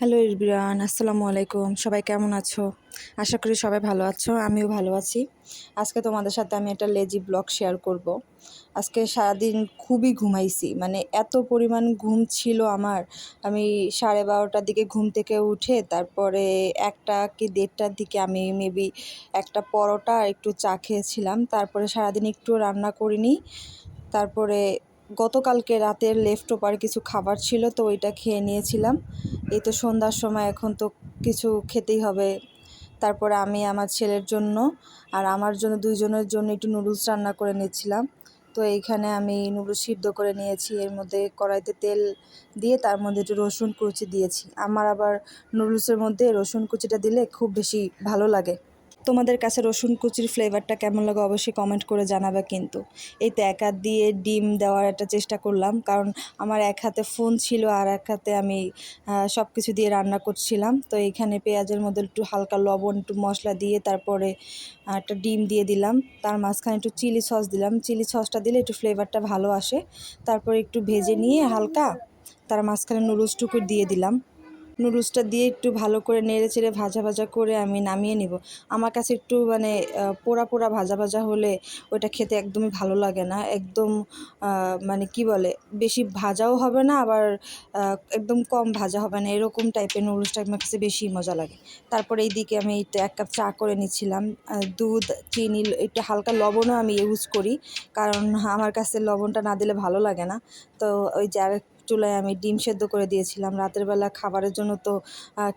Hello everyone, আসসালামু আলাইকুম। সবাই কেমন আছো? আশা করি সবাই ভালো আছো, আমিও ভালো আছি। আজকে তোমাদের সাথে আমি একটা লেজি ব্লগ শেয়ার করব। আজকে সারাদিন খুবই ঘুমাইছি, মানে এত পরিমাণ ঘুম ছিল আমার। আমি 12:30টার দিকে ঘুম থেকে উঠে তারপরে 1টা কি 1:30টার দিকে আমি মেবি একটা পরোটা আর একটু চা খেয়েছিলাম। তারপরে সারাদিন একটু রান্না করিনি। তারপরে গতকালকে রাতের লেফট ওভার কিছু খাবার ছিল, তো ওইটা খেয়ে নিয়েছিলাম। এই তো সন্ধ্যার সময়, এখন তো কিছু খেতেই হবে। তারপরে আমি আমার ছেলের জন্য আর আমার জন্য, দুইজনের জন্য একটু নুডলস রান্না করে নিচ্ছিলাম। তো এইখানে আমি নুডলস সিদ্ধ করে নিয়েছি, এর মধ্যে কড়াইতে তেল দিয়ে তার মধ্যে একটু রসুন কুচি দিয়েছি। আমার আবার নুডলসের মধ্যে রসুন কুচিটা দিলে খুব বেশি ভালো লাগে। তোমাদের কাছে রসুন কুচির ফ্লেভারটা কেমন লাগে অবশ্যই কমেন্ট করে জানাবে। কিন্তু এই তো এক হাত দিয়ে ডিম দেওয়ার একটা চেষ্টা করলাম, কারণ আমার এক হাতে ফোন ছিল আর এক হাতে আমি সব কিছু দিয়ে রান্না করছিলাম। তো এইখানে পেঁয়াজের মধ্যে একটু হালকা লবণ, একটু মশলা দিয়ে তারপরে একটা ডিম দিয়ে দিলাম। তার মাঝখানে একটু চিলি সস দিলাম। চিলি সসটা দিলে একটু ফ্লেভারটা ভালো আসে। তারপরে একটু ভেজে নিয়ে হালকা তার মাঝখানে নুডলসটুকু দিয়ে দিলাম। নুডলসটা দিয়ে একটু ভালো করে নেড়ে চেড়ে ভাজা ভাজা করে আমি নামিয়ে নিব। আমার কাছে একটু মানে পোড়া পোড়া ভাজা ভাজা হলে ওইটা খেতে একদমই ভালো লাগে না। একদম মানে কি বলে, বেশি ভাজাও হবে না, আবার একদম কম ভাজা হবে না, এরকম টাইপের নুডলসটা আমার কাছে বেশি মজা লাগে। তারপরে এইদিকে আমি এইটা 1 কাপ চা করে নিচ্ছিলাম। দুধ, চিনি, একটু হালকা লবণও আমি ইউজ করি, কারণ আমার কাছে লবণটা না দিলে ভালো লাগে না। তো ওই যে চুলায় আমি ডিম সেদ্ধ করে দিয়েছিলাম। রাতের বেলা খাবারের জন্য তো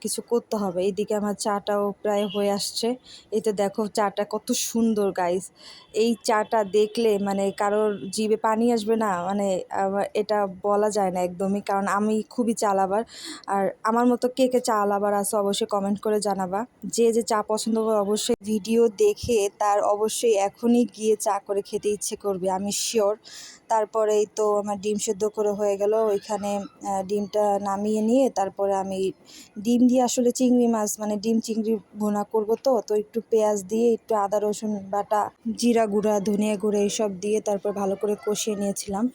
কিছু করতে হবে। এইদিকে আমার চাটাও প্রায় হয়ে আসছে। এই তো দেখো চাটা কত সুন্দর গাইস। এই চাটা দেখলে মানে কারোর জিভে পানি আসবে না, মানে এটা বলা যায় না একদমই, কারণ আমি খুবই চা লাভার। আর আমার মতো কে কে চা লাভার আছে অবশ্যই কমেন্ট করে জানাবা। যে যে চা পছন্দ করে অবশ্যই ভিডিও দেখে তার অবশ্যই এখনই গিয়ে চা করে খেতে ইচ্ছে করবে, আমি শিওর। তারপরেই তো আমার ডিম সেদ্ধ করে হয়ে গেল। ওইখানে ডিমটা নামিয়ে নিয়ে তারপরে আমি ডিম দিয়ে আসলে চিংড়ি মাছ, মানে ডিম চিংড়ি ভুনা করবো, তো একটু পেঁয়াজ দিয়ে, একটু আদা রসুন বাটা, জিরা গুঁড়া, ধনিয়া গুঁড়া এইসব দিয়ে তারপর ভালো করে কষিয়ে নিয়েছিলাম।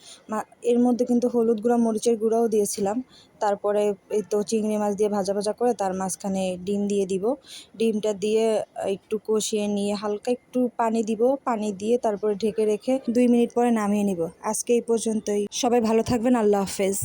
এর মধ্যে কিন্তু হলুদ গুঁড়া, মরিচের গুঁড়াও দিয়েছিলাম। তারপরে এই তো চিংড়ি মাছ দিয়ে ভাজা ভাজা করে তার মাঝখানে ডিম দিয়ে দিব। ডিমটা দিয়ে একটু কষিয়ে নিয়ে হালকা একটু পানি দিব। পানি দিয়ে তারপরে ঢেকে রেখে 2 মিনিট পরে নামিয়ে নিব। আজকে এই পর্যন্তই। সবাই ভালো থাকবেন। আল্লাহ হাফেজ।